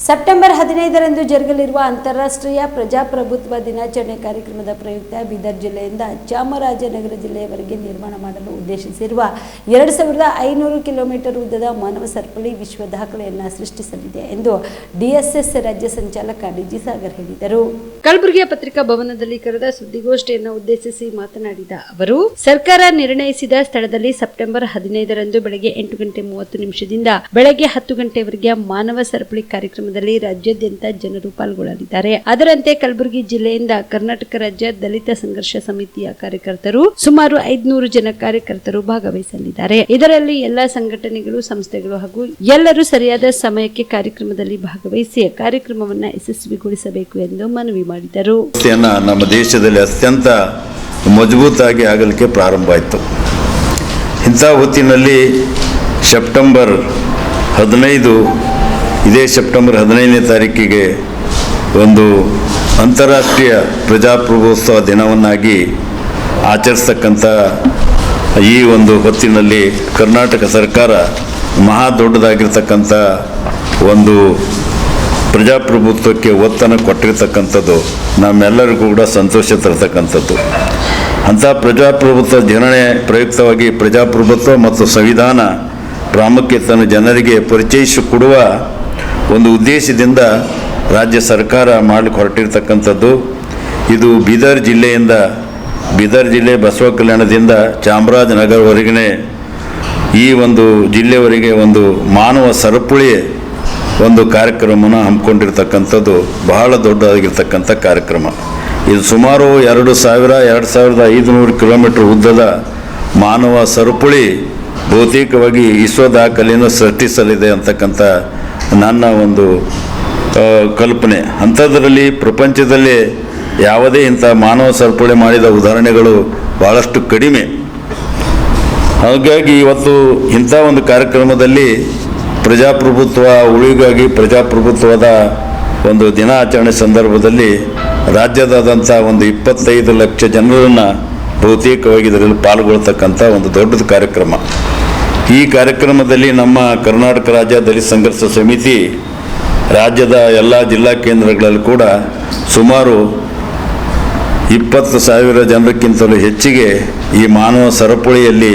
September 15ರಂದು ಜರುಗಲಿರುವ ಅಂತಾರಾಷ್ಟ್ರೀಯ ಪ್ರಜಾಪ್ರಭುತ್ವ ದಿನಾಚರಣೆ ಕಾರ್ಯಕ್ರಮದ ಪ್ರಯುಕ್ತ ಬೀದರ್ ಜಿಲ್ಲೆಯಿಂದ ಚಾಮರಾಜನಗರ ಜಿಲ್ಲೆಯವರೆಗೆ ನಿರ್ಮಾಣ ಮಾಡಲು ಉದ್ದೇಶಿಸಿರುವ 2500 ಕಿಲೋಮೀಟರ್ ಉದ್ದದ ಮಾನವ ಸರಪಳಿ ವಿಶ್ವ ದಾಖಲೆಯನ್ನು ಸೃಷ್ಟಿಸಲಿದೆ ಎಂದು ಡಿಎಸ್ಎಸ್ ರಾಜ್ಯ ಸಂಚಾಲಕ ಡಿಜಿ ಸಾಗರ್ ಹೇಳಿದರು. ಕಲಬುರಗಿಯ ಪತ್ರಿಕಾ ಭವನದಲ್ಲಿ ಕರೆದ ಸುದ್ದಿಗೋಷ್ಠಿಯನ್ನು ಉದ್ದೇಶಿಸಿ ಮಾತನಾಡಿದ ಅವರು, ಸರ್ಕಾರ ನಿರ್ಣಯಿಸಿದ ಸ್ಥಳದಲ್ಲಿ ಸೆಪ್ಟೆಂಬರ್ 15ರಂದು ಬೆಳಗ್ಗೆ 8:30 ಬೆಳಗ್ಗೆ 10 ಗಂಟೆವರೆಗೆ ಮಾನವ ಸರಪಳಿ ಕಾರ್ಯಕ್ರಮದಲ್ಲಿ ರಾಜ್ಯಾದ್ಯಂತ ಜನರು ಪಾಲ್ಗೊಳ್ಳಲಿದ್ದಾರೆ. ಅದರಂತೆ ಕಲಬುರಗಿ ಜಿಲ್ಲೆಯಿಂದ ಕರ್ನಾಟಕ ರಾಜ್ಯ ದಲಿತ ಸಂಘರ್ಷ ಸಮಿತಿಯ ಕಾರ್ಯಕರ್ತರು ಸುಮಾರು 500 ಜನ ಕಾರ್ಯಕರ್ತರು ಭಾಗವಹಿಸಲಿದ್ದಾರೆ. ಇದರಲ್ಲಿ ಎಲ್ಲಾ ಸಂಘಟನೆಗಳು, ಸಂಸ್ಥೆಗಳು ಹಾಗೂ ಎಲ್ಲರೂ ಸರಿಯಾದ ಸಮಯಕ್ಕೆ ಕಾರ್ಯಕ್ರಮದಲ್ಲಿ ಭಾಗವಹಿಸಿ ಕಾರ್ಯಕ್ರಮವನ್ನು ಯಶಸ್ವಿಗೊಳಿಸಬೇಕು ಎಂದು ಮನವಿ ಮಾಡಿದರು. ನಮ್ಮ ದೇಶದಲ್ಲಿ ಅತ್ಯಂತ ಮಜಬೂತಾಗಿ ಆಗಲಿಕ್ಕೆ ಪ್ರಾರಂಭ ಆಯಿತು. ಇಂಥ ಹೊತ್ತಿನಲ್ಲಿ ಸೆಪ್ಟೆಂಬರ್ 15 ಇದೇ ಸೆಪ್ಟೆಂಬರ್ 15ನೇ ತಾರೀಕಿಗೆ ಒಂದು ಅಂತಾರಾಷ್ಟ್ರೀಯ ಪ್ರಜಾಪ್ರಭುತ್ವ ದಿನವನ್ನಾಗಿ ಆಚರಿಸ್ತಕ್ಕಂಥ ಈ ಒಂದು ಹೊತ್ತಿನಲ್ಲಿ ಕರ್ನಾಟಕ ಸರ್ಕಾರ ಮಹಾ ದೊಡ್ಡದಾಗಿರ್ತಕ್ಕಂಥ ಒಂದು ಪ್ರಜಾಪ್ರಭುತ್ವಕ್ಕೆ ಒತ್ತನ್ನು ಕೊಟ್ಟಿರ್ತಕ್ಕಂಥದ್ದು ನಮ್ಮೆಲ್ಲರಿಗೂ ಕೂಡ ಸಂತೋಷ ತರತಕ್ಕಂಥದ್ದು. ಅಂಥ ಪ್ರಜಾಪ್ರಭುತ್ವ ದಿನಣೆ ಪ್ರಯುಕ್ತವಾಗಿ ಪ್ರಜಾಪ್ರಭುತ್ವ ಮತ್ತು ಸಂವಿಧಾನ ಪ್ರಾಮುಖ್ಯತೆಯನ್ನು ಜನರಿಗೆ ಪರಿಚಯಿಸಿಕೊಡುವ ಒಂದು ಉದ್ದೇಶದಿಂದ ರಾಜ್ಯ ಸರ್ಕಾರ ಮಾಡಲಿಕ್ಕೆ ಹೊರಟಿರ್ತಕ್ಕಂಥದ್ದು. ಇದು ಬೀದರ್ ಜಿಲ್ಲೆ ಬಸವ ಕಲ್ಯಾಣದಿಂದ ಚಾಮರಾಜನಗರವರೆಗೆ ಈ ಒಂದು ಜಿಲ್ಲೆವರೆಗೆ ಒಂದು ಮಾನವ ಸರಪಳಿ ಒಂದು ಕಾರ್ಯಕ್ರಮವನ್ನು ಹಮ್ಮಿಕೊಂಡಿರ್ತಕ್ಕಂಥದ್ದು ಬಹಳ ದೊಡ್ಡದಾಗಿರ್ತಕ್ಕಂಥ ಕಾರ್ಯಕ್ರಮ. ಇದು ಸುಮಾರು 2500 ಕಿಲೋಮೀಟರ್ ಉದ್ದದ ಮಾನವ ಸರಪಳಿ ಬಹುತೇಕವಾಗಿ ವಿಶ್ವ ದಾಖಲೆಯನ್ನು ಸೃಷ್ಟಿಸಲಿದೆ ಅಂತಕ್ಕಂಥ ನನ್ನ ಒಂದು ಕಲ್ಪನೆ. ಅಂಥದ್ರಲ್ಲಿ ಪ್ರಪಂಚದಲ್ಲಿ ಯಾವುದೇ ಇಂಥ ಮಾನವ ಸರಪಳಿ ಮಾಡಿದ ಉದಾಹರಣೆಗಳು ಭಾಳಷ್ಟು ಕಡಿಮೆ. ಹಾಗಾಗಿ ಇವತ್ತು ಇಂಥ ಒಂದು ಕಾರ್ಯಕ್ರಮದಲ್ಲಿ ಪ್ರಜಾಪ್ರಭುತ್ವ ಉಳಿಗಾಗಿ ಪ್ರಜಾಪ್ರಭುತ್ವದ ಒಂದು ದಿನಾಚರಣೆ ಸಂದರ್ಭದಲ್ಲಿ ರಾಜ್ಯದಾದಂಥ ಒಂದು 25 ಲಕ್ಷ ಜನರನ್ನು ಬಹುತೇಕವಾಗಿ ಇದರಲ್ಲಿ ಪಾಲ್ಗೊಳ್ತಕ್ಕಂಥ ಒಂದು ದೊಡ್ಡದು ಕಾರ್ಯಕ್ರಮ. ಈ ಕಾರ್ಯಕ್ರಮದಲ್ಲಿ ನಮ್ಮ ಕರ್ನಾಟಕ ರಾಜ್ಯ ದಲಿತ ಸಂಘರ್ಷ ಸಮಿತಿ ರಾಜ್ಯದ ಎಲ್ಲ ಜಿಲ್ಲಾ ಕೇಂದ್ರಗಳಲ್ಲಿ ಕೂಡ ಸುಮಾರು 20,000 ಜನರಿಗಿಂತಲೂ ಹೆಚ್ಚಿಗೆ ಈ ಮಾನವ ಸರಪಳಿಯಲ್ಲಿ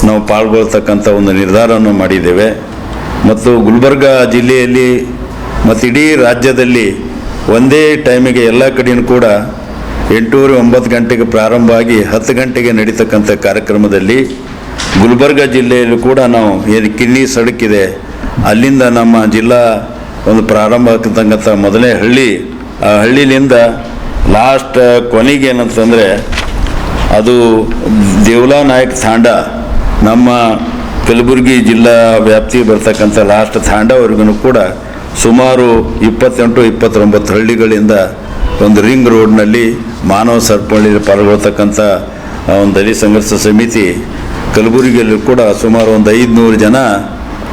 ನಾವು ಪಾಲ್ಗೊಳ್ತಕ್ಕಂಥ ಒಂದು ನಿರ್ಧಾರವನ್ನು ಮಾಡಿದ್ದೇವೆ. ಮತ್ತು ಗುಲ್ಬರ್ಗ ಜಿಲ್ಲೆಯಲ್ಲಿ ಮತ್ತು ಇಡೀ ರಾಜ್ಯದಲ್ಲಿ ಒಂದೇ ಟೈಮಿಗೆ ಎಲ್ಲ ಕಡೆಯೂ ಕೂಡ 8:30-9 ಗಂಟೆಗೆ ಪ್ರಾರಂಭ ಆಗಿ 10 ಗಂಟೆಗೆ ನಡೀತಕ್ಕಂಥ ಕಾರ್ಯಕ್ರಮದಲ್ಲಿ ಗುಲ್ಬರ್ಗ ಜಿಲ್ಲೆಯಲ್ಲೂ ಕೂಡ ನಾವು ಏನು ಕಿನ್ನಿ ಸಡಕಿದೆ ಅಲ್ಲಿಂದ ನಮ್ಮ ಜಿಲ್ಲಾ ಒಂದು ಪ್ರಾರಂಭ ಆಗ್ತಕ್ಕಂಥ ಮೊದಲನೇ ಹಳ್ಳಿ, ಆ ಹಳ್ಳಿಲಿಂದ ಲಾಸ್ಟ್ ಕೊನೆಗೆ ಏನಂತಂದರೆ ಅದು ದೇವಲಾ ನಾಯಕ್ ತಾಂಡ, ನಮ್ಮ ಕಲಬುರಗಿ ಜಿಲ್ಲಾ ವ್ಯಾಪ್ತಿಗೆ ಬರ್ತಕ್ಕಂಥ ಲಾಸ್ಟ್ ತಾಂಡವರೆಗೂ ಕೂಡ ಸುಮಾರು 28-29 ಹಳ್ಳಿಗಳಿಂದ ಒಂದು ರಿಂಗ್ ರೋಡ್ನಲ್ಲಿ ಮಾನವ ಸರಪಳಿ ಪಾಲ್ಗೊಳ್ತಕ್ಕಂಥ ಒಂದು ದಲಿತ ಸಂಘರ್ಷ ಸಮಿತಿ ಕಲಬುರಗಿಯಲ್ಲಿ ಕೂಡ ಸುಮಾರು ಒಂದು 500 ಜನ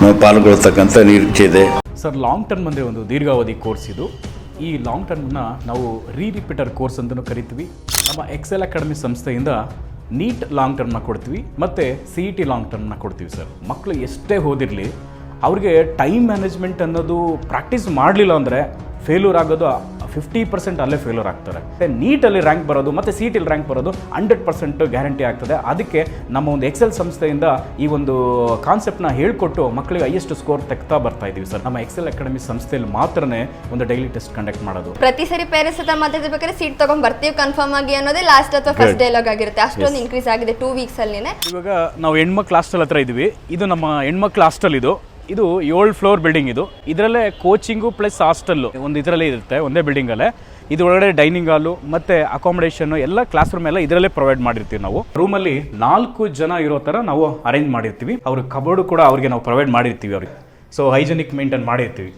ನಾವು ಪಾಲ್ಗೊಳ್ತಕ್ಕಂಥ ನಿರೀಕ್ಷೆ ಇದೆ. ಸರ್, ಲಾಂಗ್ ಟರ್ಮ್ ಅಂದರೆ ಒಂದು ದೀರ್ಘಾವಧಿ ಕೋರ್ಸ್ ಇದು. ಈ ಲಾಂಗ್ ಟರ್ಮ್ನ ನಾವು ರಿಪೀಟರ್ ಕೋರ್ಸ್ ಅಂತಲೂ ಕರಿತೀವಿ. ನಮ್ಮ ಎಕ್ಸೆಲ್ ಅಕಾಡೆಮಿ ಸಂಸ್ಥೆಯಿಂದ ನೀಟ್ ಲಾಂಗ್ ಟರ್ಮ್ನ ಕೊಡ್ತೀವಿ ಮತ್ತು CET ಲಾಂಗ್ ಟರ್ಮ್ನ ಕೊಡ್ತೀವಿ. ಸರ್, ಮಕ್ಕಳು ಎಷ್ಟೇ ಓದಿರಲಿ ಅವ್ರಿಗೆ ಟೈಮ್ ಮ್ಯಾನೇಜ್ಮೆಂಟ್ ಅನ್ನೋದು ಪ್ರಾಕ್ಟೀಸ್ ಮಾಡಲಿಲ್ಲ ಅಂದರೆ ಫೇಲ್ಯೂರ್ ಆಗೋದು 50% ಅಲ್ಲೇ ಫೇಲ್ಯೂರ್ ಆಗ್ತಾರೆ. ನೀಟಲ್ಲಿ ರ್ಯಾಂಕ್ ಬರೋದು ಮತ್ತು CETಲಿ ರ್ಯಾಂಕ್ ಬರೋದು 100% ಗ್ಯಾರಂಟಿ ಆಗ್ತದೆ. ಅದಕ್ಕೆ ನಮ್ಮ ಒಂದು ಎಕ್ಸೆಲ್ ಸಂಸ್ಥೆಯಿಂದ ಈ ಒಂದು ಕಾನ್ಸೆಪ್ಟ್ನ ಹೇಳ್ಕೊಟ್ಟು ಮಕ್ಕಳಿಗೆ ಹೈಯೆಸ್ಟ್ ಸ್ಕೋರ್ ತೆಗ್ತಾ ಬರ್ತಾ ಇದ್ದೀವಿ. ಸರ್, ನಮ್ಮ ಎಕ್ಸೆಲ್ ಅಕಾಡೆಮಿ ಸಂಸ್ಥೆಯಲ್ಲಿ ಮಾತ್ರನೇ ಒಂದು ಡೈಲಿ ಟೆಸ್ಟ್ ಕಂಡಕ್ಟ್ ಮಾಡೋದು. ಪ್ರತಿ ಸರಿ ಪೇರೆಂಟ್ಸ್ ಹತ್ರ ಮಾತಾಡ್ಬೇಕಾದ್ರೆ ಸೀಟ್ ತಗೊಂಡ್ ಬರ್ತೀವಿ ಕನ್ಫರ್ಮ್ ಆಗಿ ಅನ್ನೋದೇ ಲಾಸ್ಟ್ ಅಥವಾ ಫಸ್ಟ್ ಡೈಲಾಗ್ ಆಗಿರುತ್ತೆ. ಅಷ್ಟೊಂದು ಇನ್ಕ್ರೀಸ್ ಆಗಿದೆ 2 ವೀಕ್ಸ್ ಅಲ್ಲಿ. ಇವಾಗ ನಾವು ಹೆಣ್ಮಕ್ಳು ಹಾಸ್ಟೆಲ್ ಹತ್ರ ಇದ್ವಿ. ಇದು ನಮ್ಮ ಹೆಣ್ಮಕ್ಳು ಹಾಸ್ಟೆಲ್. ಇದು 7 ಫ್ಲೋರ್ ಬಿಲ್ಡಿಂಗ್. ಇದರಲ್ಲೇ ಕೋಚಿಂಗು ಪ್ಲಸ್ ಹಾಸ್ಟೆಲ್ಲು ಒಂದು ಇದರಲ್ಲೇ ಇರುತ್ತೆ, ಒಂದೇ ಬಿಲ್ಡಿಂಗಲ್ಲೇ. ಇದು ಒಳಗಡೆ ಡೈನಿಂಗ್ ಹಾಲು ಮತ್ತು ಅಕಾಮಿಡೇಷನ್ನು ಎಲ್ಲ ಕ್ಲಾಸ್ ರೂಮ್ ಎಲ್ಲ ಇದರಲ್ಲೇ ಪ್ರೊವೈಡ್ ಮಾಡಿರ್ತೀವಿ. ನಾವು ರೂಮಲ್ಲಿ 4 ಜನ ಇರೋ ಥರ ನಾವು ಅರೇಂಜ್ ಮಾಡಿರ್ತೀವಿ. ಅವ್ರ ಕಬೋರ್ಡು ಕೂಡ ಅವ್ರಿಗೆ ನಾವು ಪ್ರೊವೈಡ್ ಮಾಡಿರ್ತೀವಿ ಅವ್ರಿಗೆ. ಸೊ ಹೈಜೆನಿಕ್ ಮೇಂಟೈನ್ ಮಾಡಿರ್ತೀವಿ.